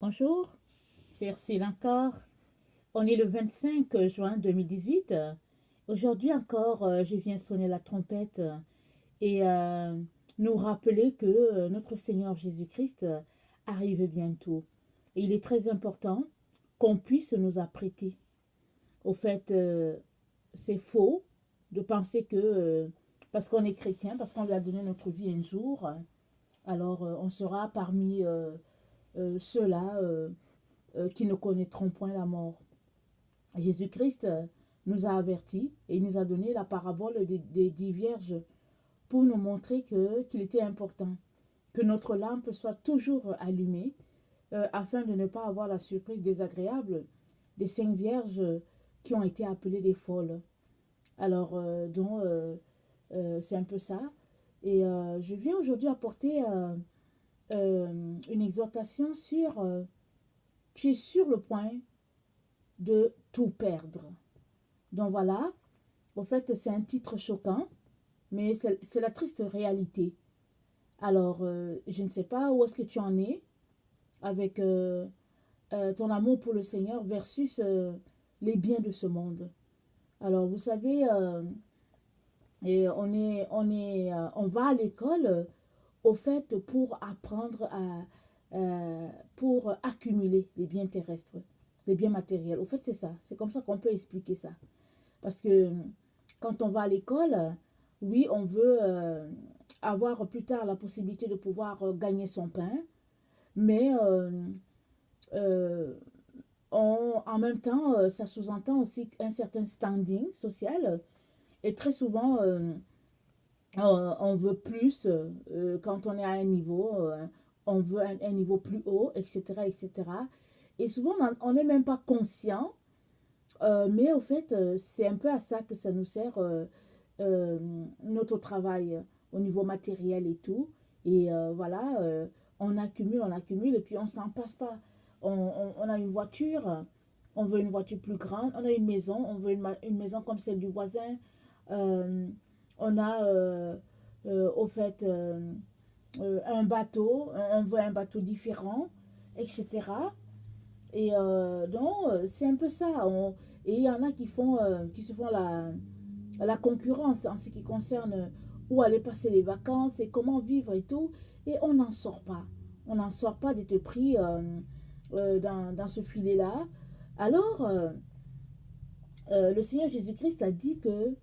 Bonjour, c'est Ursule encore. On est le 25 juin 2018. Aujourd'hui encore, je viens sonner la trompette et nous rappeler que notre Seigneur Jésus-Christ arrive bientôt. Et il est très important qu'on puisse nous apprêter. Au fait, c'est faux de penser que parce qu'on est chrétien, parce qu'on lui a donné notre vie un jour, alors on sera parmi ceux-là qui ne connaîtront point la mort. Jésus-Christ nous a avertis et il nous a donné la parabole des 10 vierges pour nous montrer qu'il était important que notre lampe soit toujours allumée afin de ne pas avoir la surprise désagréable des 5 vierges qui ont été appelées des folles. Alors, c'est un peu ça. Et je viens aujourd'hui apporter une exhortation sur tu es sur le point de tout perdre. Donc voilà, au fait, c'est un titre choquant, mais c'est la triste réalité. Alors, je ne sais pas où est-ce que tu en es avec ton amour pour le Seigneur versus les biens de ce monde. Alors, vous savez, et on va à l'école au fait pour apprendre pour accumuler les biens terrestres, les biens matériels. Au fait, c'est ça. C'est comme ça qu'on peut expliquer ça. Parce que quand on va à l'école, oui, on veut avoir plus tard la possibilité de pouvoir gagner son pain, mais euh, en même temps, ça sous-entend aussi un certain standing social. Et très souvent, on veut plus quand on est à un niveau, on veut un niveau plus haut, etc., etc. Et souvent, on n'est même pas conscient, mais au fait, c'est un peu à ça que ça nous sert notre travail au niveau matériel et tout. Et voilà, on accumule, et puis on s'en passe pas. On a une voiture, on veut une voiture plus grande. On a une maison, on veut une maison comme celle du voisin. Euh, on a, au fait, un bateau, on veut un bateau différent, etc. Et donc, c'est un peu ça. Et il y en a qui se font la concurrence en ce qui concerne où aller passer les vacances et comment vivre et tout. Et on n'en sort pas. On n'en sort pas d'être pris dans ce filet-là. Alors, le Seigneur Jésus-Christ a dit que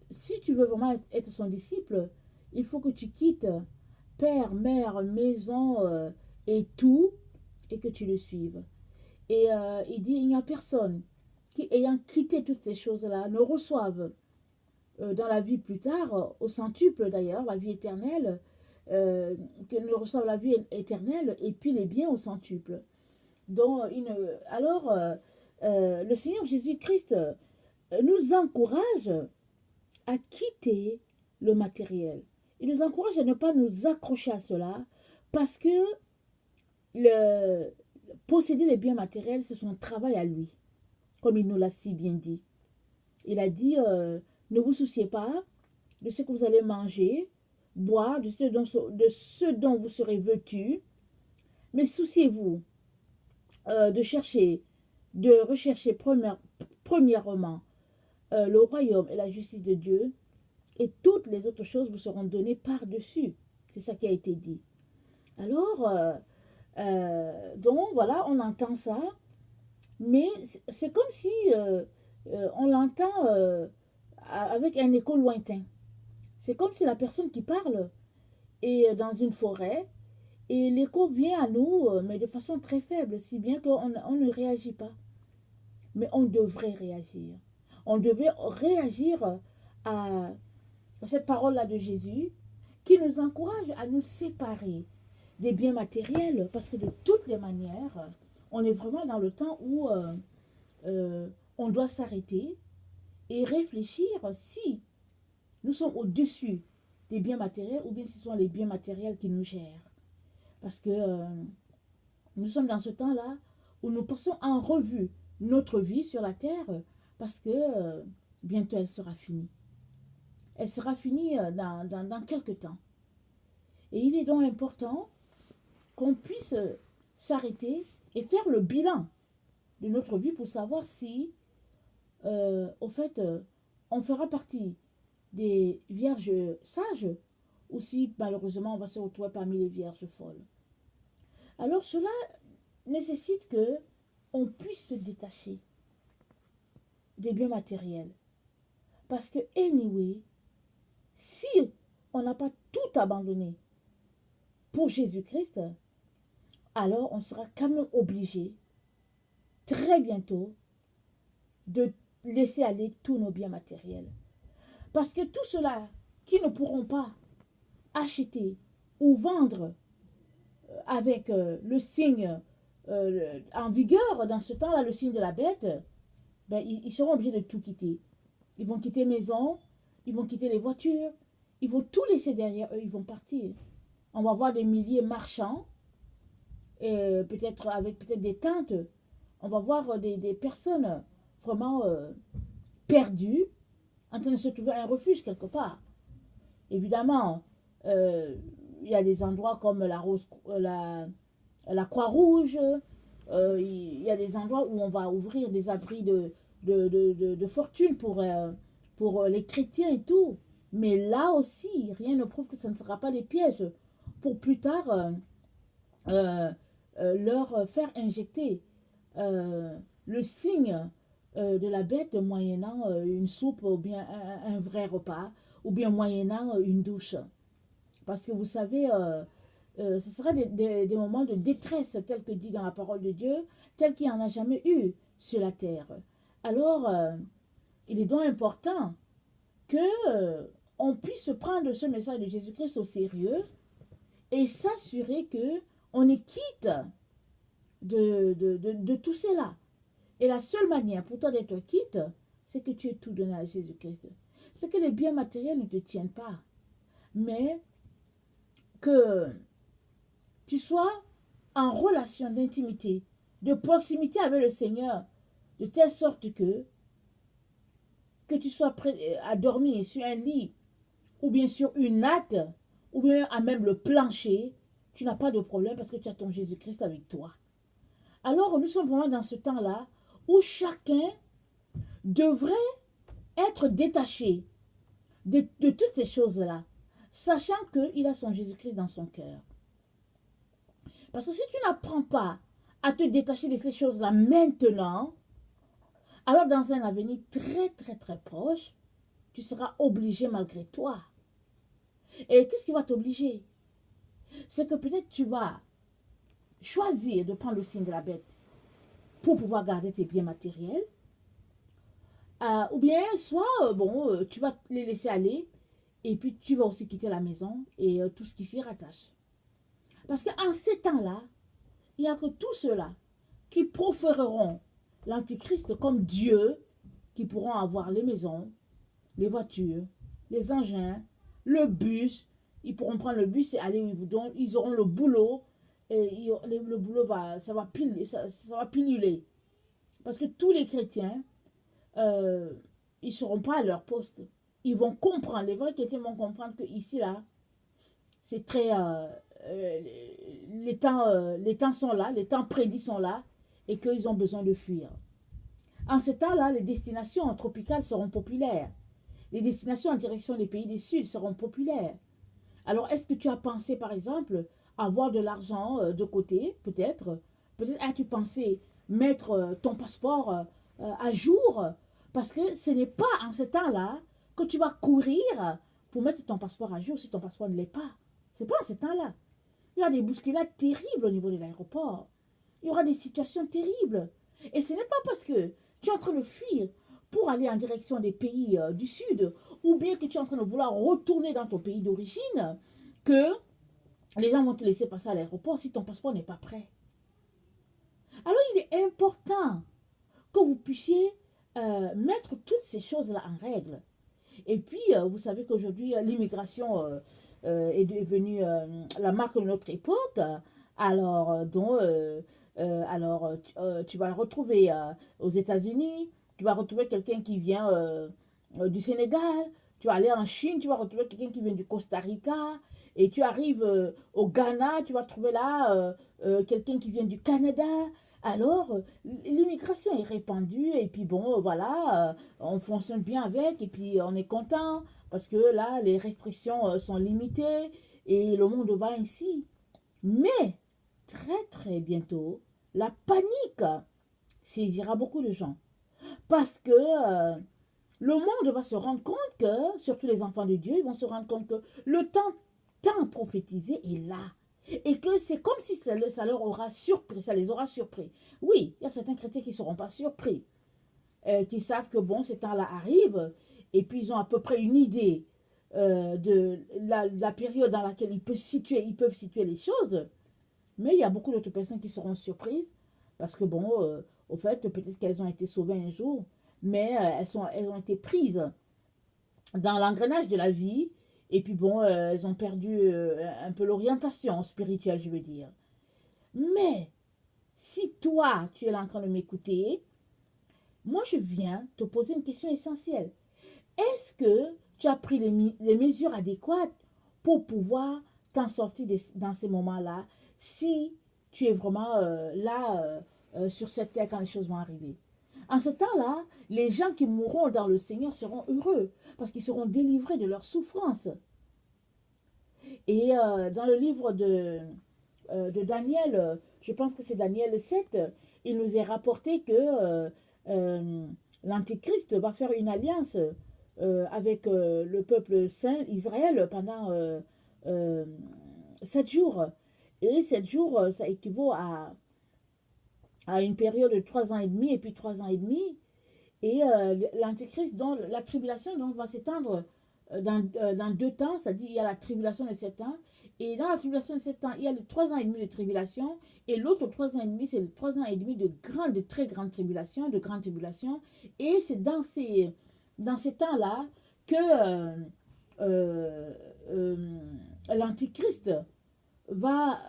si tu veux vraiment être son disciple, il faut que tu quittes père, mère, maison et tout, et que tu le suives. Et il dit, il n'y a personne qui, ayant quitté toutes ces choses-là, ne reçoive dans la vie plus tard, au centuple d'ailleurs, la vie éternelle, que ne reçoive la vie éternelle et puis les biens au centuple. Donc, alors, le Seigneur Jésus-Christ nous encourage à quitter le matériel. Il nous encourage à ne pas nous accrocher à cela parce que le, posséder les biens matériels, c'est son travail à lui, comme il nous l'a si bien dit. Il a dit, ne vous souciez pas de ce que vous allez manger, boire, de ce dont vous serez vêtus, mais souciez-vous de rechercher premièrement le royaume et la justice de Dieu, et toutes les autres choses vous seront données par-dessus. C'est ça qui a été dit. Alors, donc voilà, on entend ça, mais c'est comme si on l'entend avec un écho lointain. C'est comme si la personne qui parle est dans une forêt et l'écho vient à nous, mais de façon très faible, si bien qu'on ne réagit pas. Mais on devrait réagir. On devait réagir à cette parole-là de Jésus qui nous encourage à nous séparer des biens matériels parce que de toutes les manières, on est vraiment dans le temps où on doit s'arrêter et réfléchir si nous sommes au-dessus des biens matériels ou bien si ce sont les biens matériels qui nous gèrent. Parce que nous sommes dans ce temps-là où nous passons en revue notre vie sur la terre parce que bientôt elle sera finie. Elle sera finie dans quelques temps. Et il est donc important qu'on puisse s'arrêter et faire le bilan de notre vie pour savoir si, au fait, on fera partie des vierges sages ou si malheureusement on va se retrouver parmi les vierges folles. Alors cela nécessite que on puisse se détacher des biens matériels. Parce que, anyway, si on n'a pas tout abandonné pour Jésus-Christ, alors on sera quand même obligé, très bientôt, de laisser aller tous nos biens matériels. Parce que tous ceux-là qui ne pourront pas acheter ou vendre avec le signe en vigueur dans ce temps-là, le signe de la bête, ben, ils seront obligés de tout quitter. Ils vont quitter maison, ils vont quitter les voitures, ils vont tout laisser derrière eux, ils vont partir. On va voir des milliers marchands, peut-être avec peut-être des tentes. On va voir des personnes vraiment perdues, en train de se trouver un refuge quelque part. Évidemment, il y a des endroits comme la Croix-Rouge, il y a des endroits où on va ouvrir des abris de fortune pour les chrétiens et tout. Mais là aussi, rien ne prouve que ce ne sera pas des pièges pour plus tard leur faire injecter le signe de la bête moyennant une soupe ou bien un vrai repas ou bien moyennant une douche. Parce que vous savez, ce sera des moments de détresse tels que dit dans la parole de Dieu, tels qu'il n'y en a jamais eu sur la terre. Alors, il est donc important que on puisse prendre ce message de Jésus-Christ au sérieux et s'assurer que on est quitte de tout cela. Et la seule manière pour toi d'être quitte, c'est que tu aies tout donné à Jésus-Christ. C'est que les biens matériels ne te tiennent pas, mais que tu sois en relation d'intimité, de proximité avec le Seigneur, de telle sorte que tu sois prêt à dormir sur un lit, ou bien sur une natte, ou bien à même le plancher, tu n'as pas de problème parce que tu as ton Jésus-Christ avec toi. Alors nous sommes vraiment dans ce temps-là où chacun devrait être détaché de toutes ces choses-là, sachant qu'il a son Jésus-Christ dans son cœur. Parce que si tu n'apprends pas à te détacher de ces choses-là maintenant, alors dans un avenir très très très proche, tu seras obligé malgré toi. Et qu'est-ce qui va t'obliger? C'est que peut-être tu vas choisir de prendre le signe de la bête pour pouvoir garder tes biens matériels. Ou bien soit, tu vas les laisser aller et puis tu vas aussi quitter la maison et tout ce qui s'y rattache. Parce qu'en ces temps-là, il n'y a que tous ceux-là qui proféreront l'Antichrist comme Dieu, qui pourront avoir les maisons, les voitures, les engins, le bus. Ils pourront prendre le bus et aller où ils voudront. Ils auront le boulot. Et le boulot ça va piluler. Parce que tous les chrétiens, ils ne seront pas à leur poste. Ils vont comprendre. Les vrais chrétiens vont comprendre que ici, là, c'est très... les temps sont là, les temps prédits sont là et qu'ils ont besoin de fuir. En ce temps-là, les destinations tropicales seront populaires. Les destinations en direction des pays du Sud seront populaires. Alors, est-ce que tu as pensé, par exemple, avoir de l'argent de côté, peut-être? Peut-être as-tu pensé mettre ton passeport à jour? Parce que ce n'est pas en ce temps-là que tu vas courir pour mettre ton passeport à jour si ton passeport ne l'est pas. Ce n'est pas en ce temps-là. Il y aura des bousculades terribles au niveau de l'aéroport. Il y aura des situations terribles. Et ce n'est pas parce que tu es en train de fuir pour aller en direction des pays du Sud, ou bien que tu es en train de vouloir retourner dans ton pays d'origine, que les gens vont te laisser passer à l'aéroport si ton passeport n'est pas prêt. Alors il est important que vous puissiez mettre toutes ces choses-là en règle. Et puis, vous savez qu'aujourd'hui, l'immigration est devenue la marque de notre époque. Alors, tu vas retrouver aux États-Unis, tu vas retrouver quelqu'un qui vient du Sénégal, tu vas aller en Chine, tu vas retrouver quelqu'un qui vient du Costa Rica, et tu arrives au Ghana, tu vas trouver là quelqu'un qui vient du Canada. Alors, l'immigration est répandue et puis bon, voilà, on fonctionne bien avec et puis on est content parce que là, les restrictions sont limitées et le monde va ainsi. Mais, très très bientôt, la panique saisira beaucoup de gens parce que le monde va se rendre compte que, surtout les enfants de Dieu, ils vont se rendre compte que le temps tant prophétisé est là. Et que c'est comme si ça leur aura surpris, ça les aura surpris. Oui, il y a certains chrétiens qui ne seront pas surpris, qui savent que bon, ces temps-là arrivent, et puis ils ont à peu près une idée de la période dans laquelle ils peuvent situer les choses. Mais il y a beaucoup d'autres personnes qui seront surprises, parce que bon, au fait, peut-être qu'elles ont été sauvées un jour, mais elles ont été prises dans l'engrenage de la vie. Et puis bon, elles ont perdu un peu l'orientation spirituelle, je veux dire. Mais si toi, tu es là en train de m'écouter, moi, je viens te poser une question essentielle. Est-ce que tu as pris les mesures adéquates pour pouvoir t'en sortir dans ces moments-là, si tu es vraiment là sur cette terre quand les choses vont arriver? En ce temps-là, les gens qui mourront dans le Seigneur seront heureux parce qu'ils seront délivrés de leurs souffrances. Et dans le livre de Daniel, je pense que c'est Daniel 7, il nous est rapporté que l'Antéchrist va faire une alliance avec le peuple saint Israël pendant 7 jours. Et 7 jours, ça équivaut à une période de 3 ans et demi et puis 3 ans et demi. Et l'Antéchrist, dont la tribulation donc, va s'étendre dans 2 temps, c'est-à-dire il y a la tribulation de 7 ans, et dans la tribulation de 7 ans, il y a les 3 ans et demi de tribulation, et l'autre 3 ans et demi, c'est les 3 ans et demi de très grandes tribulations, de grandes tribulations, et c'est dans ces temps-là que euh, euh, l'Antichrist va,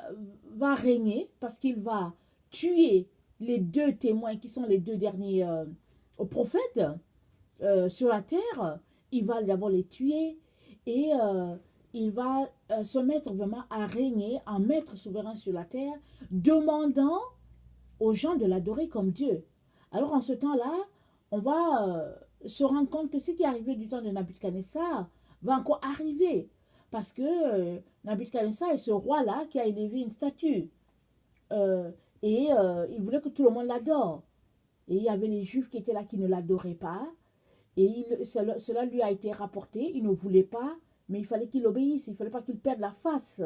va régner, parce qu'il va tuer les 2 témoins qui sont les 2 derniers prophètes sur la terre. Il va d'abord les tuer et il va se mettre vraiment à régner en maître souverain sur la terre, demandant aux gens de l'adorer comme Dieu. Alors en ce temps-là, on va se rendre compte que ce qui est arrivé du temps de Nabuchodonosor va encore arriver. Parce que Nabuchodonosor est ce roi-là qui a élevé une statue. Euh, et il voulait que tout le monde l'adore. Et il y avait les Juifs qui étaient là qui ne l'adoraient pas. Et cela lui a été rapporté. Il ne voulait pas, mais il fallait qu'il obéisse. Il ne fallait pas qu'il perde la face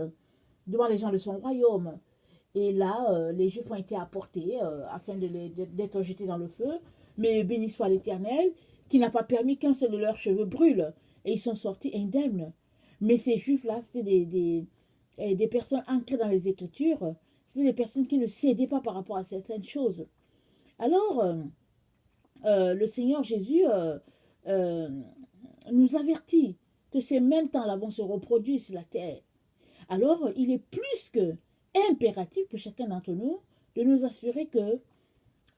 devant les gens de son royaume. Et là, les Juifs ont été apportés afin d'être jetés dans le feu. Mais béni soit l'Éternel, qui n'a pas permis qu'un seul de leurs cheveux brûle. Et ils sont sortis indemnes. Mais ces Juifs-là, c'était des personnes ancrées dans les Écritures. C'était des personnes qui ne cédaient pas par rapport à certaines choses. Alors, le Seigneur Jésus euh, nous avertit que ces mêmes temps-là vont se reproduire sur la terre. Alors, il est plus que impératif pour chacun d'entre nous de nous assurer que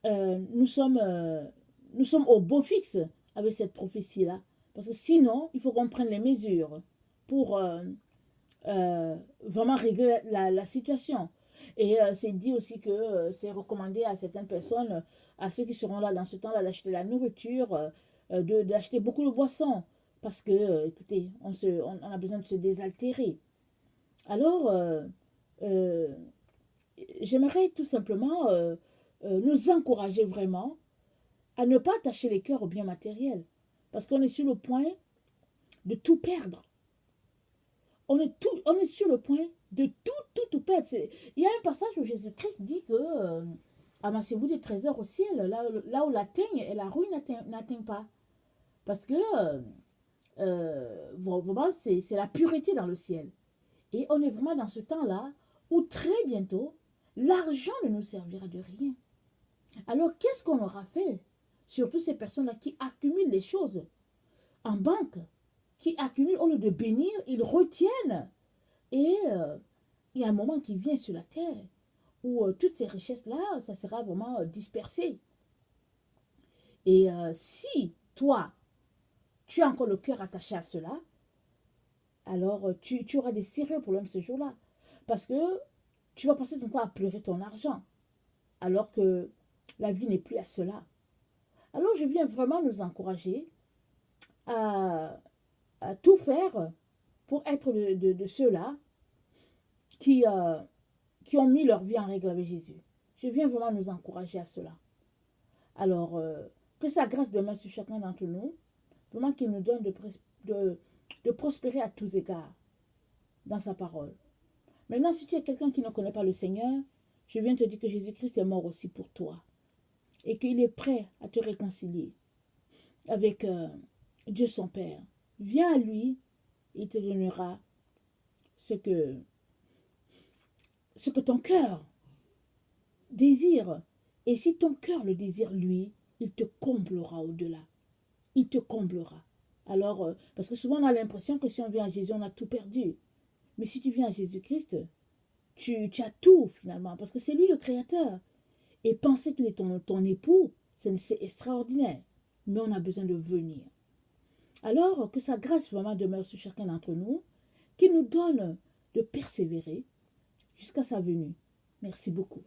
nous sommes au beau fixe avec cette prophétie-là. Parce que sinon, il faut qu'on prenne les mesures pour vraiment régler la situation. Et c'est dit aussi que c'est recommandé à certaines personnes, à ceux qui seront là dans ce temps-là, d'acheter la nourriture, d'acheter beaucoup de boissons. Parce que, écoutez, on a besoin de se désaltérer. Alors, euh, j'aimerais tout simplement nous encourager vraiment à ne pas attacher les cœurs aux biens matériels. Parce qu'on est sur le point de tout perdre. On est sur le point de tout perdre. Il y a un passage où Jésus-Christ dit que amassez-vous des trésors au ciel, là où la teigne et la rouille n'atteignent pas. Parce que vraiment, c'est la pureté dans le ciel. Et on est vraiment dans ce temps-là où très bientôt, l'argent ne nous servira de rien. Alors, qu'est-ce qu'on aura fait? Surtout ces personnes-là qui accumulent les choses en banque, qui accumulent, au lieu de bénir, ils retiennent. Et il y a un moment qui vient sur la terre où toutes ces richesses-là, ça sera vraiment dispersé. Et si toi, tu as encore le cœur attaché à cela, alors tu auras des sérieux problèmes ce jour-là. Parce que tu vas passer ton temps à pleurer ton argent, alors que la vie n'est plus à cela. Alors je viens vraiment nous encourager à, à tout faire pour être de ceux-là qui, qui ont mis leur vie en règle avec Jésus. Je viens vraiment nous encourager à cela. Alors, que sa grâce demeure sur chacun d'entre nous, vraiment qu'il nous donne de prospérer à tous égards dans sa parole. Maintenant, si tu es quelqu'un qui ne connaît pas le Seigneur, je viens te dire que Jésus-Christ est mort aussi pour toi et qu'il est prêt à te réconcilier avec Dieu son Père. Viens à lui, il te donnera ce que ton cœur désire. Et si ton cœur le désire, lui, il te comblera au-delà. Il te comblera. Alors, parce que souvent on a l'impression que si on vient à Jésus, on a tout perdu. Mais si tu viens à Jésus-Christ, tu as tout finalement, parce que c'est lui le Créateur. Et penser qu'il est ton époux, c'est extraordinaire. Mais on a besoin de venir. Alors, que sa grâce vraiment demeure sur chacun d'entre nous, qu'il nous donne de persévérer jusqu'à sa venue. Merci beaucoup.